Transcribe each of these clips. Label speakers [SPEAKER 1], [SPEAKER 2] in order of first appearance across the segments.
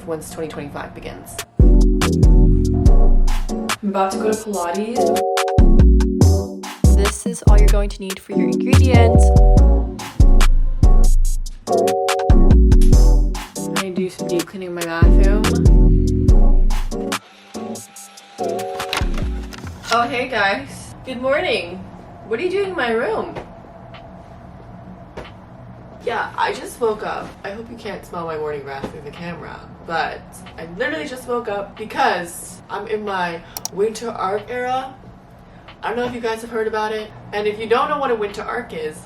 [SPEAKER 1] thrive once 2025 begins. I'm about to go to Pilates. This is all you're going to need for your ingredients. I'm going to do some deep cleaning in my bathroom. Oh, hey guys. Good morning. What are you doing in my room? Yeah, I just woke up. I hope you can't smell my morning breath through the camera, but I literally just woke up because I'm in my winter arc era. I don't know if you guys have heard about it. And if you don't know what a winter arc is,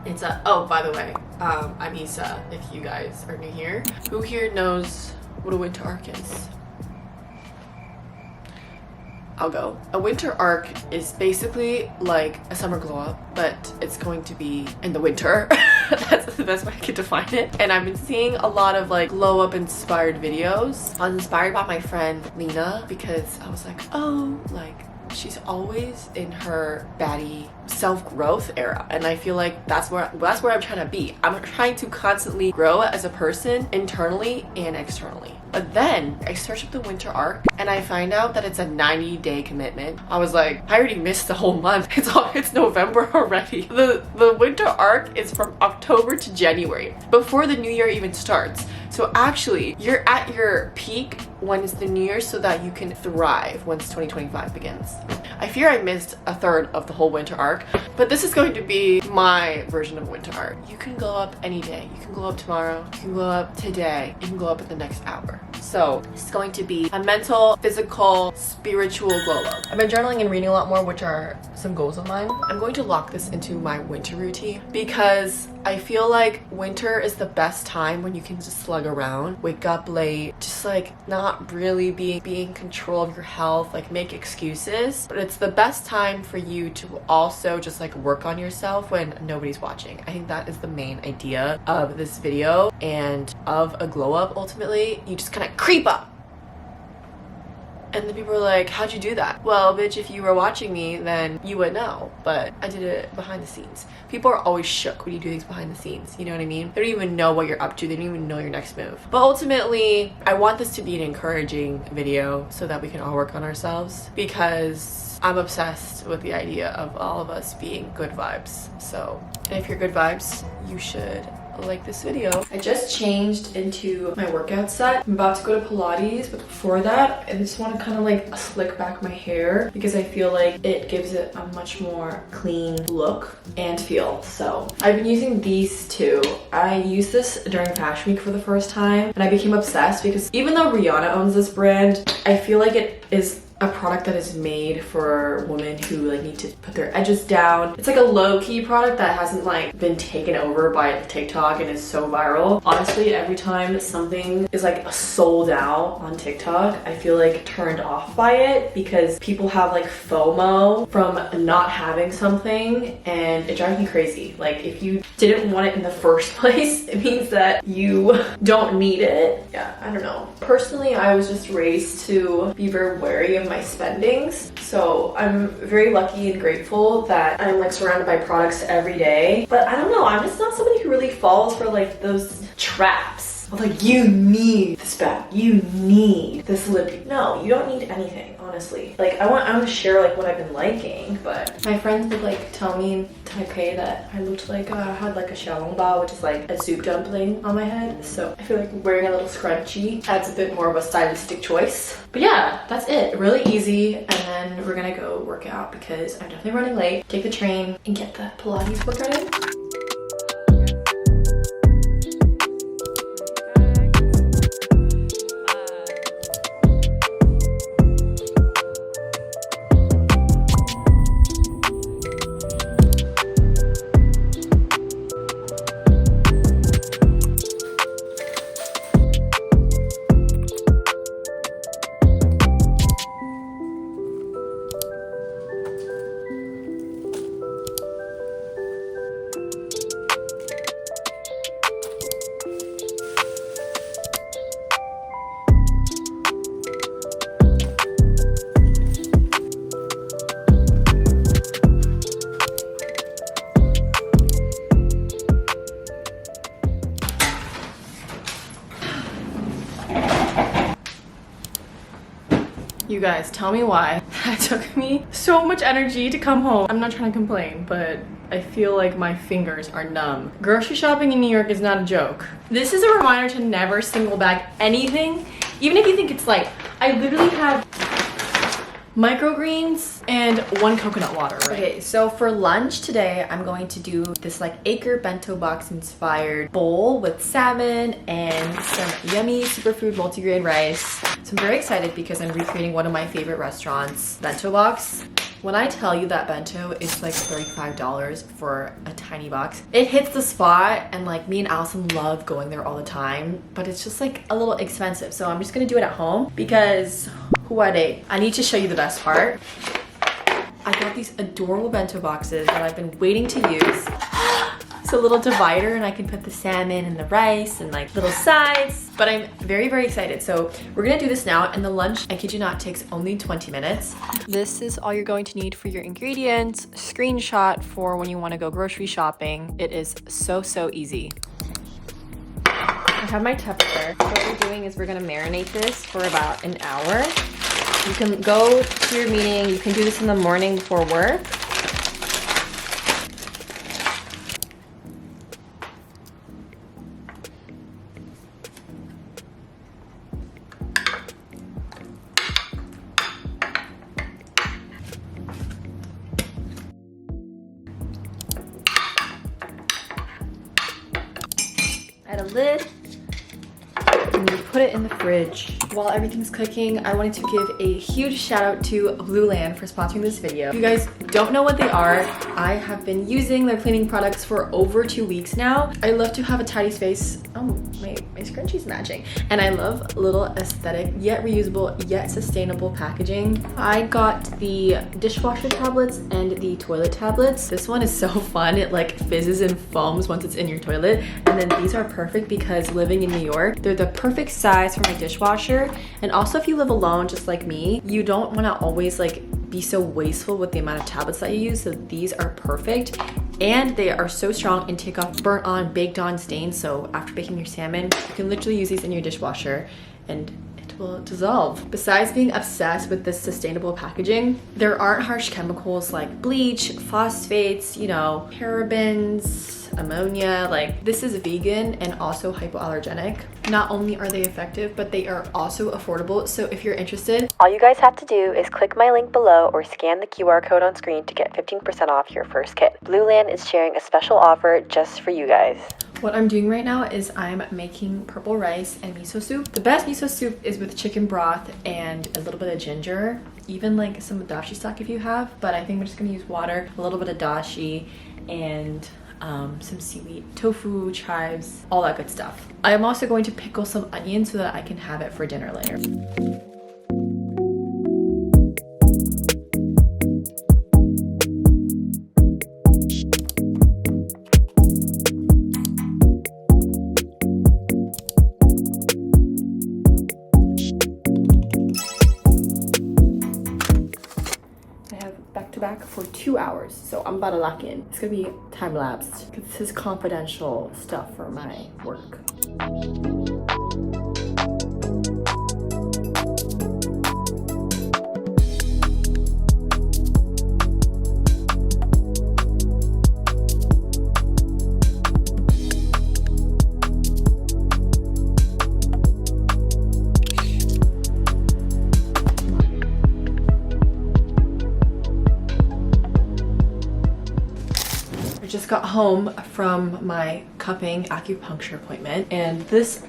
[SPEAKER 1] it's a, oh, by the way, I'm Isa, if you guys are new here. Who here knows what a winter arc is? I'll go. A winter arc is basically like a summer glow up, but it's going to be in the winter. That's the best way I can define it. And I've been seeing a lot of like glow up inspired videos. I was inspired by my friend Lena because I was like, oh, like she's always in her baddie self-growth era, and I feel like that's where I'm trying to be. I'm trying to constantly grow as a person internally and externally. But then I searched up the winter arc and I find out that it's a 90-day commitment. I was like, I already missed the whole month. It's November already. The winter arc is from October to January, before the new year even starts. So actually, you're at your peak when it's the new year so that you can thrive once 2025 begins. I fear I missed a third of the whole winter arc, but this is going to be my version of winter arc. You can glow up any day. You can glow up tomorrow. You can glow up today. You can glow up in the next hour. So it's going to be a mental, physical, spiritual glow up. I've been journaling and reading a lot more, which are some goals of mine. I'm going to lock this into my winter routine because I feel like winter is the best time when you can just slug around, wake up late, just like not really be in control of your health, like make excuses. But it's the best time for you to also just like work on yourself when nobody's watching. I think that is the main idea of this video and of a glow up. Ultimately, you just kind of creep up. And then people are like, how'd you do that? Well, bitch, if you were watching me, then you would know. But I did it behind the scenes. People are always shook when you do things behind the scenes. You know what I mean? They don't even know what you're up to. They don't even know your next move. But ultimately, I want this to be an encouraging video so that we can all work on ourselves, because I'm obsessed with the idea of all of us being good vibes. So, and if you're good vibes, you should like this video. I just changed into my workout set. I'm about to go to Pilates, but before that, I just want to kind of like slick back my hair because I feel like it gives it a much more clean look and feel. So I've been using these two. I used this during Fashion Week for the first time and I became obsessed because even though Rihanna owns this brand, I feel like it is a product that is made for women who like need to put their edges down. It's like a low-key product that hasn't like been taken over by TikTok and is so viral. Honestly, every time something is like sold out on TikTok, I feel like turned off by it because people have like FOMO from not having something and it drives me crazy. Like if you didn't want it in the first place, it means that you don't need it. Yeah, I don't know. Personally, I was just raised to be very wary of my spendings, so I'm very lucky and grateful that I'm like surrounded by products every day. But I don't know, I'm just not somebody who really falls for like those traps of like, you need this bag, you need this lip. No, you don't need anything, honestly. Like I want to share like what I've been liking, but my friends would like tell me in Taipei that I looked like I had like a xiaolongbao, which is like a soup dumpling on my head. So I feel like wearing a little scrunchie adds a bit more of a stylistic choice. But yeah, that's it. Really easy. And then we're gonna go work out because I'm definitely running late. Take the train and get the Pilates workout in. You guys, tell me why that took me so much energy to come home. I'm not trying to complain, but I feel like my fingers are numb. Grocery shopping in New York is not a joke. This is a reminder to never single bag anything, even if you think it's light. I literally have microgreens and 1 coconut water, right? Okay, so for lunch today, I'm going to do this like acre bento box inspired bowl with salmon and some yummy superfood multigrain rice. So I'm very excited because I'm recreating one of my favorite restaurants' bento box. When I tell you that bento is like $35 for a tiny box, it hits the spot, and like me and Allison love going there all the time, but it's just like a little expensive. So I'm just gonna do it at home because who are they? I need to show you the best part. I got these adorable bento boxes that I've been waiting to use. It's a little divider and I can put the salmon and the rice and like little sides, but I'm very, very excited. So we're gonna do this now, and the lunch, I kid you not, takes only 20 minutes. This is all you're going to need for your ingredients, screenshot for when you wanna go grocery shopping. It is so, so easy. I have my Tupperware. What we're doing is we're gonna marinate this for about an hour. You can go to your meeting, you can do this in the morning before work. Add a lid, and you put it in the fridge. While everything's cooking, I wanted to give a huge shout out to Blueland for sponsoring this video. If you guys don't know what they are, I have been using their cleaning products for over 2 weeks now. I love to have a tidy space. Oh, my scrunchie's matching. And I love little aesthetic, yet reusable, yet sustainable packaging. I got the dishwasher tablets and the toilet tablets. This one is so fun. It like fizzes and foams once it's in your toilet. And then these are perfect because living in New York, they're the perfect size for my dishwasher. And also if you live alone, just like me, you don't want to always like be so wasteful with the amount of tablets that you use. So these are perfect. And they are so strong and take off burnt on, baked on stains. So after baking your salmon, you can literally use these in your dishwasher and it will dissolve. Besides being obsessed with this sustainable packaging, there aren't harsh chemicals like bleach, phosphates, you know, parabens, ammonia. Like, this is vegan and also hypoallergenic. Not only are they effective, but they are also affordable. So if you're interested, all you guys have to do is click my link below or scan the QR code on screen to get 15% off your first kit. Blueland is sharing a special offer just for you guys. What I'm doing right now is I'm making purple rice and miso soup. The best miso soup is with chicken broth and a little bit of ginger, even like some dashi stock if you have, but I think we're just gonna use water, a little bit of dashi, and some seaweed, tofu, chives, all that good stuff. I am also going to pickle some onions so that I can have it for dinner later. Back for 2 hours, so I'm about to lock in. It's gonna be time-lapsed. This is confidential stuff for my work. Just got home from my cupping acupuncture appointment, and this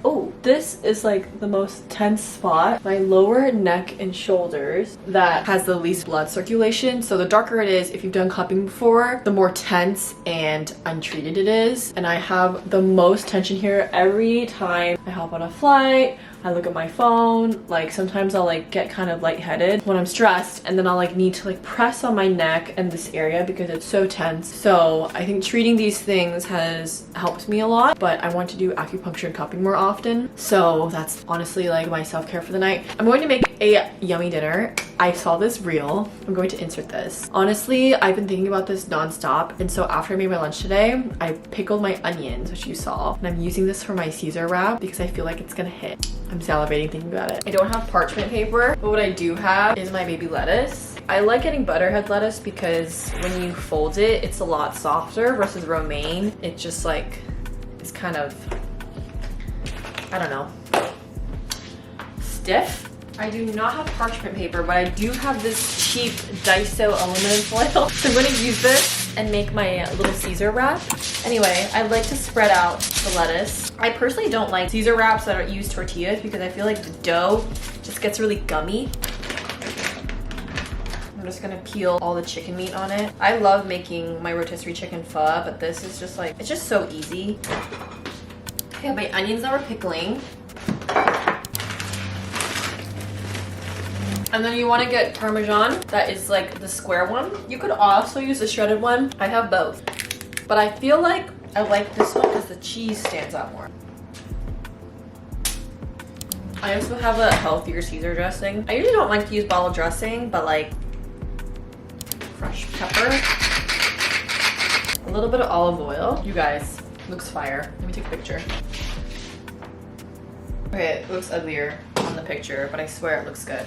[SPEAKER 1] is like the most tense spot, my lower neck and shoulders, that has the least blood circulation. So the darker it is, if you've done cupping before, the more tense and untreated it is. And I have the most tension here every time I hop on a flight, I look at my phone. Like sometimes I'll like get kind of lightheaded when I'm stressed, and then I'll like need to like press on my neck and this area because it's so tense. So I think treating these things has helped me a lot, but I want to do acupuncture and cupping more often. So that's honestly like my self-care for the night. I'm going to make a yummy dinner. I saw this reel. I'm going to insert this. Honestly, I've been thinking about this nonstop, and so after I made my lunch today, I pickled my onions, which you saw, and I'm using this for my Caesar wrap because I feel like it's gonna hit. I'm salivating thinking about it. I don't have parchment paper, but what I do have is my baby lettuce. I like getting butterhead lettuce because when you fold it, it's a lot softer versus romaine. It just like, it's kind of, I don't know, stiff. I do not have parchment paper, but I do have this cheap Daiso aluminum foil. So I'm gonna use this and make my little Caesar wrap. Anyway, I like to spread out the lettuce. I personally don't like Caesar wraps that use tortillas because I feel like the dough just gets really gummy. I'm just gonna peel all the chicken meat on it. I love making my rotisserie chicken pho, but this is just like, it's just so easy. Okay, I have my onions that we're pickling. And then you want to get Parmesan, that is like the square one. You could also use the shredded one. I have both. But I feel like I like this one because the cheese stands out more. I also have a healthier Caesar dressing. I usually don't like to use bottle dressing, but like fresh pepper. A little bit of olive oil. You guys, looks fire. Let me take a picture. Okay, it looks uglier on the picture, but I swear it looks good.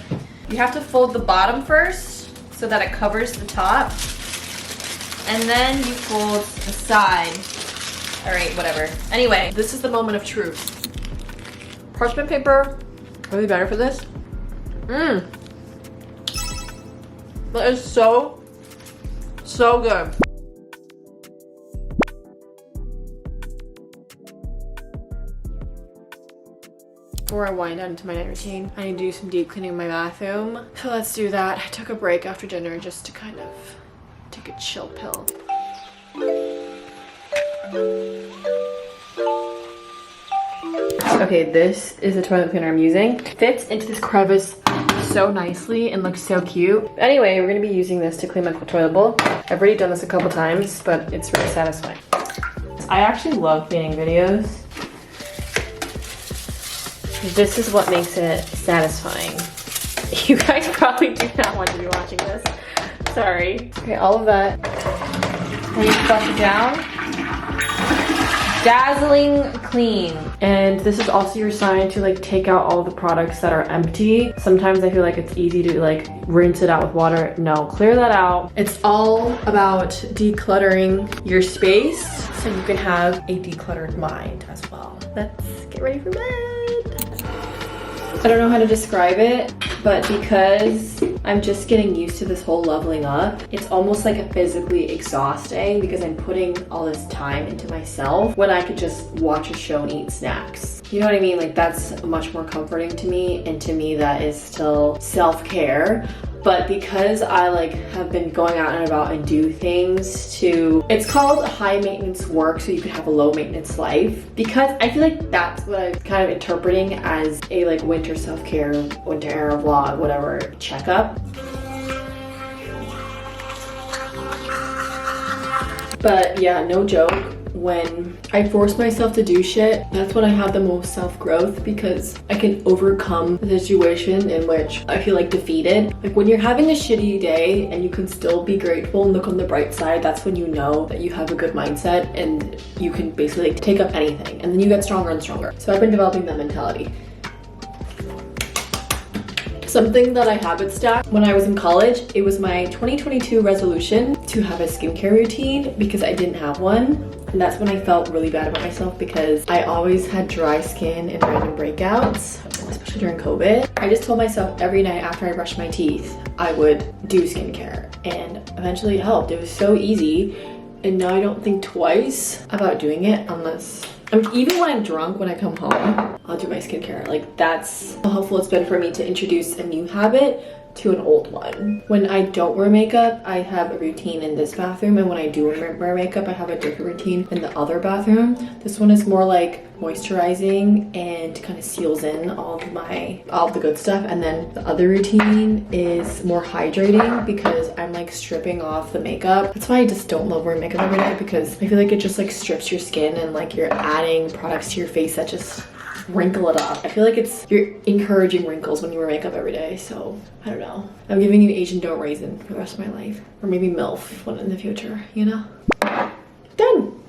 [SPEAKER 1] You have to fold the bottom first so that it covers the top. And then you fold the side. All right, whatever. Anyway, this is the moment of truth. Parchment paper, really better for this. That is so good. Before I wind down into my night routine, I need to do some deep cleaning in my bathroom. So let's do that. I took a break after dinner just to kind of take a chill pill. Okay, this is the toilet cleaner I'm using. Fits into this crevice so nicely and looks so cute. Anyway, we're gonna be using this to clean my toilet bowl. I've already done this a couple times, but it's really satisfying. I actually love cleaning videos. This is what makes it satisfying. You guys probably do not want to be watching this. Sorry. Okay, all of that. Then you flush it down. Dazzling clean. And this is also your sign to like take out all the products that are empty. Sometimes I feel like it's easy to like rinse it out with water. No, clear that out. It's all about decluttering your space so you can have a decluttered mind as well. Let's get ready for bed. I don't know how to describe it, but because I'm just getting used to this whole leveling up, it's almost like physically exhausting because I'm putting all this time into myself when I could just watch a show and eat snacks. You know what I mean? Like that's much more comforting to me, and to me that is still self-care. But because I like have been going out and about and do things to, it's called high maintenance work so you can have a low maintenance life. Because I feel like that's what I'm kind of interpreting as a like winter self-care, winter era vlog, whatever, checkup. But yeah, no joke. When I force myself to do shit, that's when I have the most self-growth because I can overcome the situation in which I feel like defeated. Like when you're having a shitty day and you can still be grateful and look on the bright side, that's when you know that you have a good mindset and you can basically like, take up anything, and then you get stronger and stronger. So I've been developing that mentality. Something that I habit stacked when I was in college, it was my 2022 resolution to have a skincare routine because I didn't have one. And that's when I felt really bad about myself because I always had dry skin and random breakouts, especially during COVID. I just told myself every night after I brushed my teeth, I would do skincare, and eventually it helped. It was so easy, and now I don't think twice about doing it unless, even when I'm drunk, when I come home, I'll do my skincare. Like that's how helpful it's been for me to introduce a new habit to an old one. When I don't wear makeup, I have a routine in this bathroom, and when I do wear makeup, I have a different routine in the other bathroom. This one is more like moisturizing and kind of seals in all of the good stuff, and then the other routine is more hydrating because I'm like stripping off the makeup. That's why I just don't love wearing makeup every day, because I feel like it just like strips your skin and like you're adding products to your face that just wrinkle it up. I feel like you're encouraging wrinkles when you wear makeup every day, so I don't know. I'm giving you Asian don't raisin for the rest of my life, or maybe MILF one in the future, you know? Done.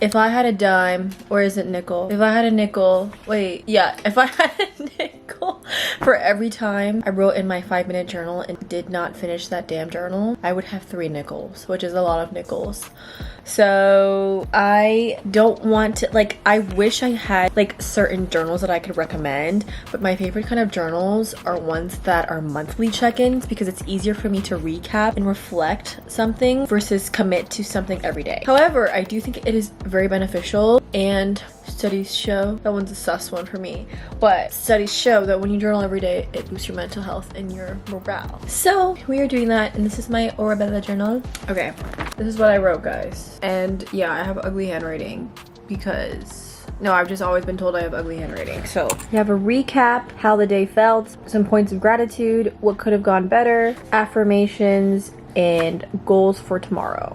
[SPEAKER 2] if I had a dime, or is it nickel? If I had a nickel, wait, yeah, if I had a nickel for every time I wrote in my 5-minute journal and did not finish that damn journal, I would have 3 nickels, which is a lot of nickels. So I don't want to, like, I wish I had like certain journals that I could recommend, but my favorite kind of journals are ones that are monthly check-ins because it's easier for me to recap and reflect something versus commit to something every day. However, I do think it is very beneficial, and studies show, that one's a sus one for me, but studies show that when you journal every day, it boosts your mental health and your morale. So we are doing that, and this is my Orabella journal. Okay, this is what I wrote, guys. And yeah, I have ugly handwriting because, no, I've just always been told I have ugly handwriting. So you have a recap, how the day felt, some points of gratitude, what could have gone better, affirmations, and goals for tomorrow.